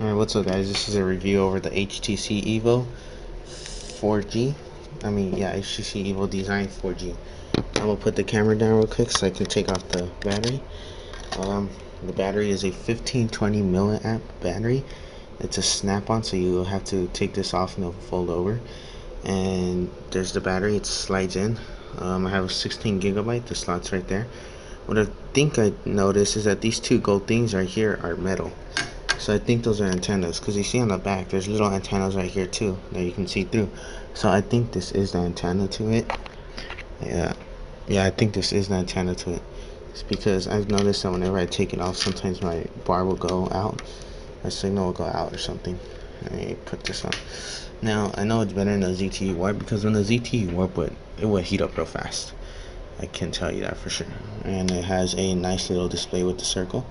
Alright, what's up guys? This is a review over the HTC Evo 4G. HTC Evo Design 4G. I'm gonna put the camera down real quick so I can take off the battery. The battery is a 1520 milliamp battery. It's a snap-on, so you have to take this off and it'll fold over. And there's the battery, it slides in. I have a 16 gigabyte, the slot's right there. What I think I noticed is that these two gold things right here are metal. So I think those are antennas, because you see on the back there's little antennas right here too that you can see through. So I think this is the antenna to it. I think this is the antenna to it. It's because I've noticed that whenever I take it off, sometimes my bar will go out, my signal will go out or something. Let me put this on. Now I know it's better than the ZTE Warp, because when the ZTE Warp it would heat up real fast. I can tell you that for sure. And it has a nice little display with the circle.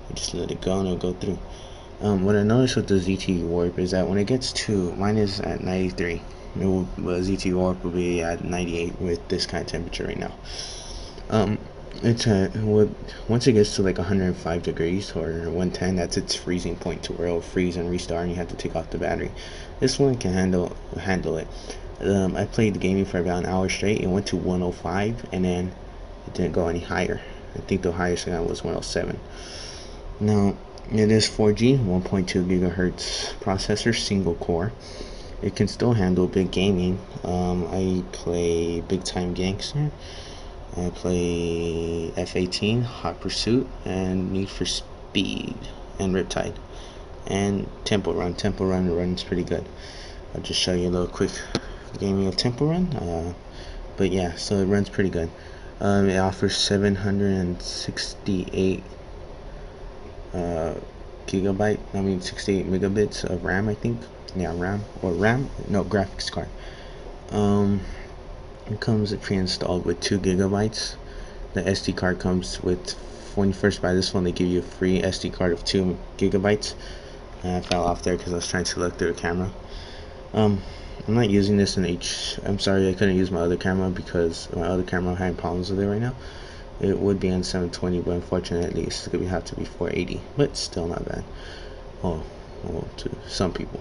You just let it go and it'll go through. What I noticed with the ZTE Warp is that when it gets to, mine is at 93. ZTE Warp will be at 98 with this kind of temperature right now. Once it gets to like 105 degrees or 110, that's its freezing point, to where it'll freeze and restart and you have to take off the battery. This one can handle it. I played the gaming for about an hour straight. It went to 105 and then it didn't go any higher. I think the highest I got was 107. Now it is 4G, 1.2 gigahertz processor, single core. It can still handle big gaming. I play Big Time Gangster, I play F-18, Hot Pursuit, and Need for Speed, and Riptide, and Temple Run. Temple Run runs pretty good. I'll just show you a little quick gaming of Temple Run. But yeah, so it runs pretty good. It offers 768 68 megabits of RAM, I think. Yeah, graphics card. It comes pre-installed with 2 gigabytes. The SD card comes with, when you first buy this one, they give you a free SD card of 2 gigabytes. And I fell off there because I was trying to look through the camera. I'm not using this in I'm sorry, I couldn't use my other camera because my other camera had problems with it right now. It would be on 720, but unfortunately it's gonna have to be 480, but still not bad. Oh, to some people,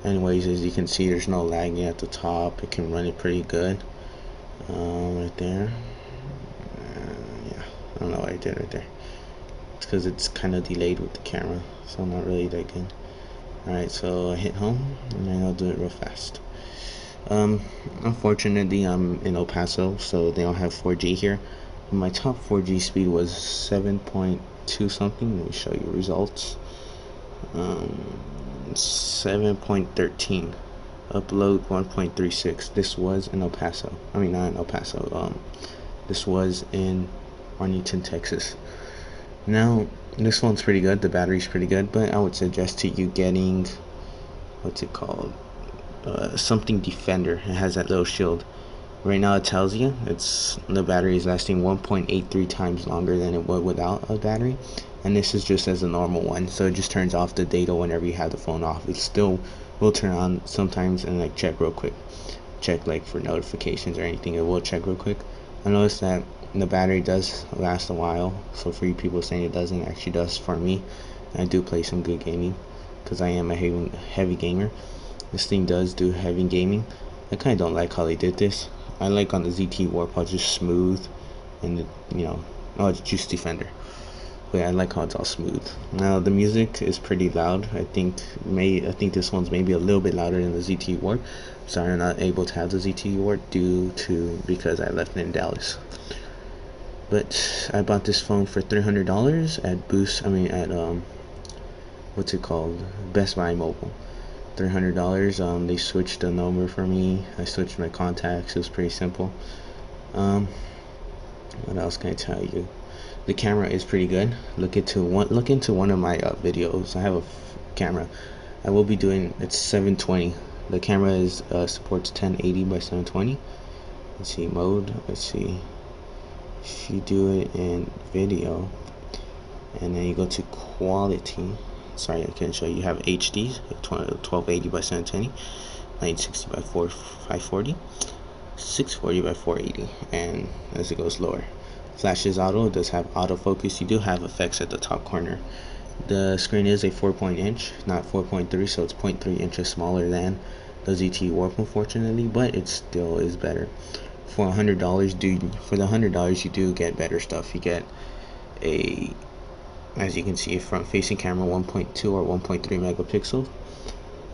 anyways, as you can see, there's no lagging at the top. It can run it pretty good. Right there. Yeah, I don't know what I did right there. It's because it's kind of delayed with the camera, so not really that good. Alright, so I hit home and then I'll do it real fast. Unfortunately I'm in El Paso, so they don't have 4G here. My top 4G speed was 7.2 something. Let me show you results. 7.13. Upload 1.36. This was in El Paso. I mean, not in El Paso. This was in Arlington, Texas. Now this one's pretty good. The battery's pretty good, but I would suggest to you getting, what's it called? Something Defender. It has that little shield. Right now it tells you the battery is lasting 1.83 times longer than it would without a battery, and this is just as a normal one, so it just turns off the data whenever you have the phone off. It still will turn on sometimes and like check real quick, check like for notifications or anything. It will check real quick. I noticed that the battery does last a while, so for you people saying it doesn't, it actually does for me. I do play some good gaming because I am a heavy gamer. This thing does do heavy gaming. I kind of don't like how they did this. I like on the ZTE Warp how it's just smooth, and it's just Defender. But yeah, I like how it's all smooth. Now the music is pretty loud. I think this one's maybe a little bit louder than the ZTE Warp. Sorry, I'm not able to have the ZTE Warp because I left it in Dallas. But I bought this phone for $300 at what's it called? Best Buy Mobile. $300. They switched the number for me. I switched my contacts. It was pretty simple. What else can I tell you? The camera is pretty good. Look into one of my videos. I have a camera. I will be doing, it's 720. The camera is supports 1080 by 720. Let's see mode. Let's see. If you do it in video, and then you go to quality. Sorry, I can't show you. You have HD, 1280 by 720, 960 by 540, 640 by 480, and as it goes lower. Flashes auto. It does have autofocus. You do have effects at the top corner The screen is a 4 inch, not 4.3, so it's 0.3 inches smaller than the ZTE Warp, unfortunately, but it still is better. For $100, $100 you do get better stuff. You get a, as you can see, a front-facing camera, 1.2 or 1.3 megapixels.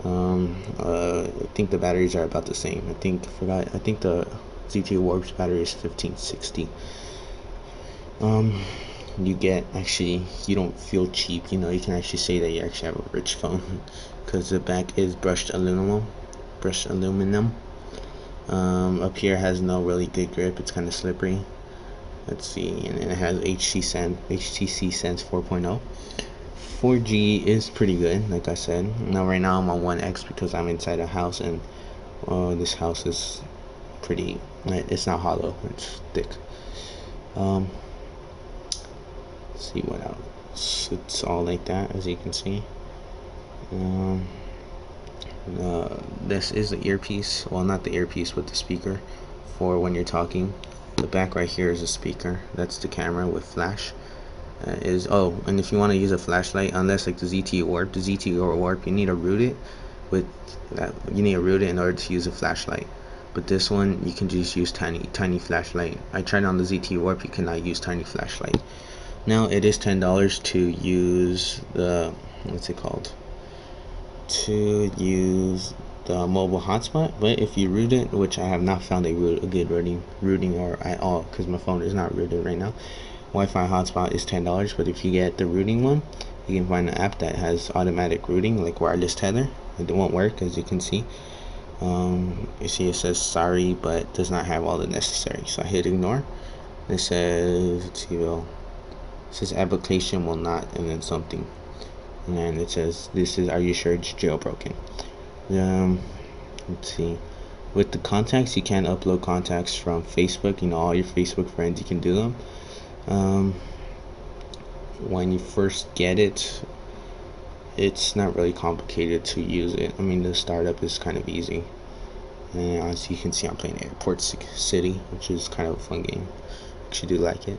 I think the batteries are about the same. I think the ZTE Warp's battery is 1560. You get, actually, you don't feel cheap, you know, you can actually say that you actually have a rich phone because the back is brushed aluminum. Up here has no really good grip, it's kind of slippery. Let's see, and it has HTC Sense 4.0. 4G is pretty good, like I said. Now right now I'm on 1X because I'm inside a house, and this house is pretty, it's not hollow, it's thick. Let's see what else. It's all like that, as you can see. This is the earpiece, well, not the earpiece, but the speaker for when you're talking. The back right here is a speaker. That's the camera with flash. And if you want to use a flashlight, unless like the ZTE Warp, you need to root it in order to use a flashlight. But this one, you can just use tiny flashlight. I tried on the ZTE Warp, you cannot use tiny flashlight. Now it is $10 to use the, what's it called, to use the mobile hotspot. But if you root it, which I have not found a good rooting or at all, because my phone is not rooted right now, Wi-Fi hotspot is $10. But if you get the rooting one, you can find an app that has automatic rooting, like wireless tether. It won't work, as you can see. You see it says sorry, but does not have all the necessary, so I hit ignore. It says, let's see, it says application will not, and then something, and then it says, are you sure it's jailbroken? Let's see, with the contacts, you can upload contacts from Facebook, you know, all your Facebook friends, you can do them. When you first get it, it's not really complicated to use it. I mean, the startup is kind of easy, and as you can see, I'm playing Airport City, which is kind of a fun game. I actually do like it.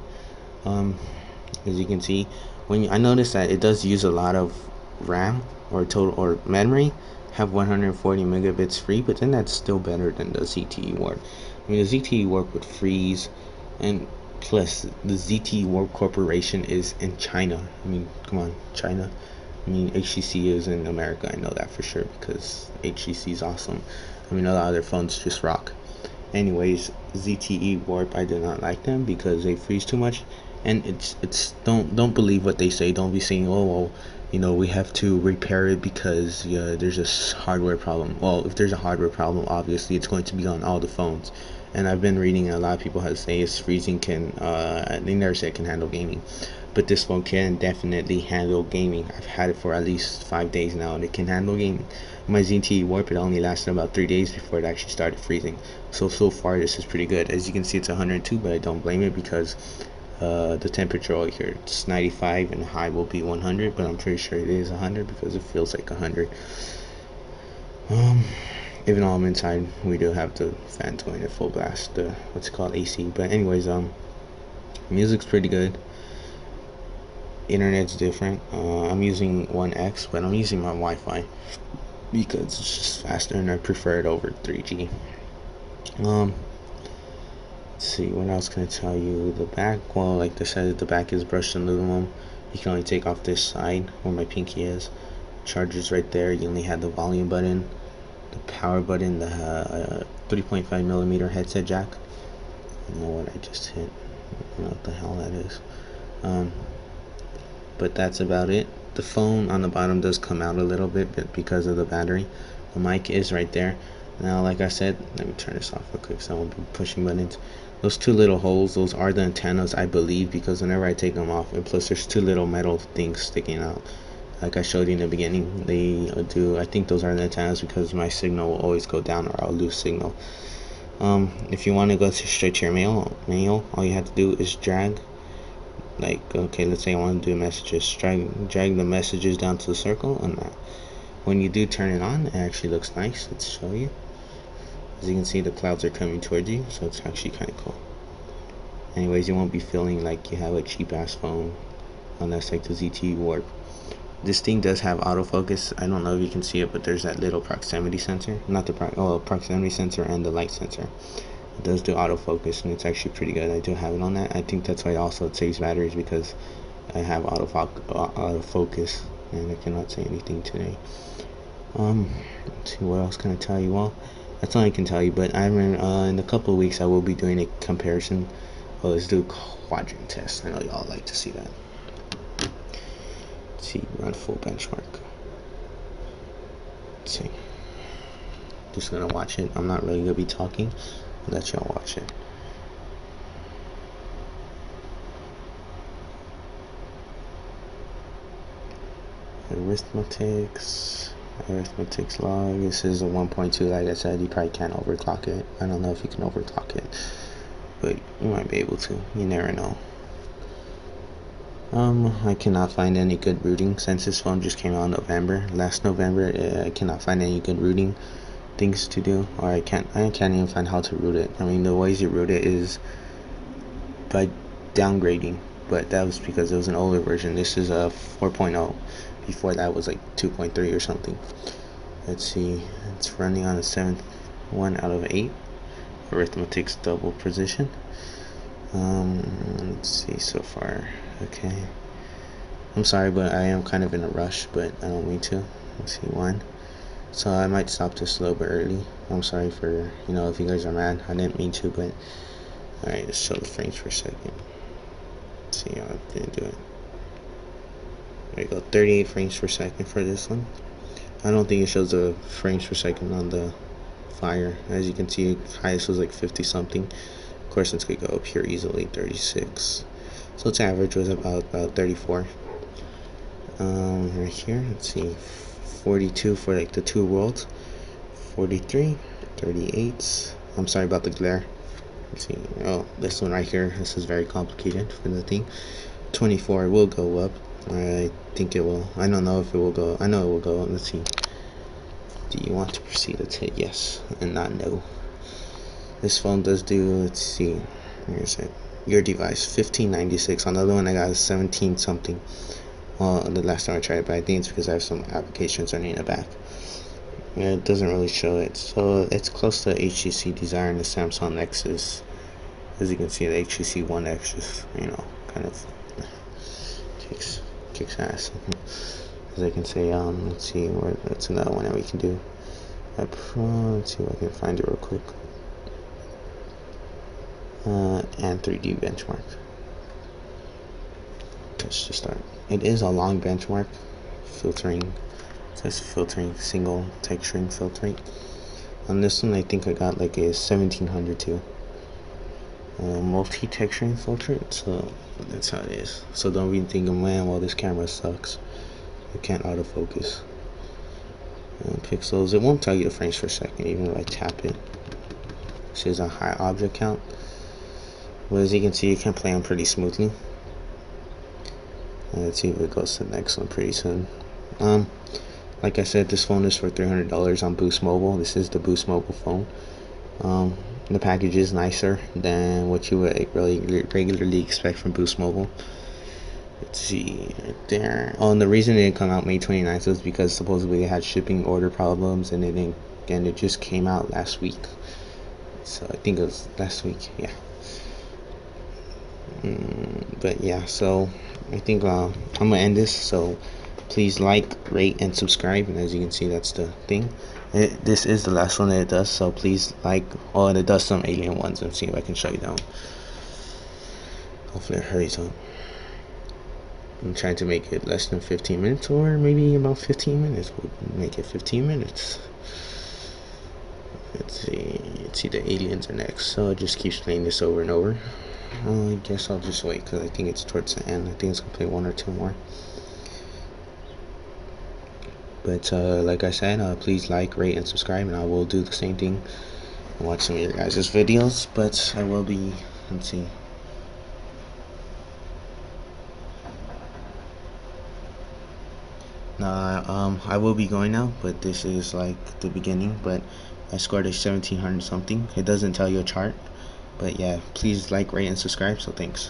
As you can see, I noticed that it does use a lot of RAM or memory, have 140 megabits free, but then that's still better than the ZTE Warp. I mean, the ZTE Warp would freeze, and plus the ZTE Warp Corporation is in China. I mean, come on, China. I mean, HTC is in America, I know that for sure, because HTC is awesome. I mean, a lot of their phones just rock. Anyways, ZTE Warp, I do not like them because they freeze too much. And don't believe what they say. Don't be saying, oh, well, you know, we have to repair it because there's a hardware problem. Well, if there's a hardware problem, obviously it's going to be on all the phones. And I've been reading a lot of people have say it's freezing they never say it can handle gaming, but this phone can definitely handle gaming. I've had it for at least 5 days now, and it can handle gaming. My ZTE Warp, it only lasted about 3 days before it actually started freezing. So far this is pretty good. As you can see, it's 102, but I don't blame it because the temperature over here, it's 95 and high will be 100, but I'm pretty sure it is 100 because it feels like 100. Even though I'm inside, we do have the fans going at full blast, the what's it called, AC. But anyways, music's pretty good. Internet's different. I'm using 1X, but I'm using my Wi-Fi because it's just faster, and I prefer it over 3G. Let's see, what else can I tell you? The back, well, like I said, the back is brushed aluminum. You can only take off this side where my pinky is. Charger's right there. You only have the volume button, the power button, the 3.5 millimeter headset jack. I don't know what I just hit. I don't know what the hell that is. But that's about it. The phone on the bottom does come out a little bit, but because of the battery. The mic is right there. Now, like I said, let me turn this off real quick so I won't be pushing buttons. Those two little holes, those are the antennas, I believe, because whenever I take them off, and plus there's two little metal things sticking out. Like I showed you in the beginning, I think those are the antennas because my signal will always go down or I'll lose signal. If you want to go straight to your mail, all you have to do is drag. Like, okay, let's say I want to do messages. Drag the messages down to the circle, and when you do turn it on, it actually looks nice. Let's show you. As you can see, the clouds are coming towards you, so it's actually kind of cool. Anyways, you won't be feeling like you have a cheap ass phone unless like the ZTE Warp. This thing does have autofocus. I don't know if you can see it, but there's that little proximity sensor, not the proximity sensor and the light sensor. It does do autofocus, and it's actually pretty good. I do have it on that. I think that's why also it saves batteries, because I have autofocus, and I cannot say anything today. Let's see, what else can I tell you? Well, that's all I can tell you, but I'm in a couple of weeks I will be doing a comparison. Well, let's do a quadrant test. I know y'all like to see that. Let's see, run full benchmark. Let's see. Just gonna watch it. I'm not really gonna be talking. I'll let y'all watch it. Arithmetics log. This is a 1.2. Like I said, you probably can't overclock it. I don't know if you can overclock it, but you might be able to. You never know. I cannot find any good routing since this phone just came out in last November. I cannot find any good routing things to do, or I can't even find how to route it. I mean, the ways you route it is by downgrading, but that was because it was an older version. This is a 4.0. Before that was like 2.3 or something. Let's see, it's running on a 7.1 out of 8. Arithmetic's double precision. Let's see so far. Okay, I'm sorry, but I am kind of in a rush, but I don't mean to. Let's see, 1. So I might stop this a little bit early. I'm sorry for, if you guys are mad. I didn't mean to, but alright, let's show the frames per second. Let's see how I didn't do it. There you go, 38 frames per second for this one. I don't think it shows the frames per second on the Fire. As you can see, highest was like 50 something. Of course, it's gonna go up here easily, 36. So its average was about 34. Right here, let's see, 42 for like the 2 worlds, 43, 38. I'm sorry about the glare. Let's see. Oh, this one right here. This is very complicated for the thing. 24 will go up. I think it will. I don't know if it will go. I know it will go up. Let's see. Do you want to proceed? Let's hit yes and not no. This phone does do. Let's see. Here's it. Your device 1596. On the other one I got a 17 something. Well, the last time I tried it, but I think it's because I have some applications running in the back. Yeah, it doesn't really show it. So it's close to HTC Desire and the Samsung Nexus. As you can see, the HTC One X is, kind of kicks ass. As I can say, let's see, that's another one that we can do. Let's see if I can find it real quick. And 3D benchmark. Let's just start. It is a long benchmark. Filtering. It says filtering, single texturing filtering. On this one, I think I got like a 1700 too. Multi-texturing filter. So that's how it is. So don't be thinking, man, well, this camera sucks. It can't autofocus. Pixels. It won't tell you the frames per second, even if I tap it. This is a high object count. But as you can see, you can play them pretty smoothly. Let's see if it goes to the next one pretty soon. Like I said, this phone is for $300 on Boost Mobile. This is the Boost Mobile phone. The package is nicer than what you would really regularly expect from Boost Mobile. Let's see right there. Oh, and the reason it didn't come out May 29th was because supposedly they had shipping order problems, and it just came out last week. So I think it was last week, yeah. But yeah, so I think I'm gonna end this. So please like, rate, and subscribe. And as you can see, that's the thing. This is the last one that it does. So please like. Oh, and it does some alien ones. Let's see if I can show you that one. Hopefully it hurries up. I'm trying to make it less than 15 minutes, or maybe about 15 minutes. We'll make it 15 minutes. Let's see, the aliens are next. So it just keeps playing this over and over. I guess I'll just wait because I think it's towards the end. I think it's gonna play 1 or 2 more. But like I said, please like, rate, and subscribe, and I will do the same thing and watch some of your guys' videos. But I will be, let's see. I will be going now, but this is like the beginning. But I scored a 1700 something. It doesn't tell you a chart, but yeah, please like, rate, and subscribe. So thanks.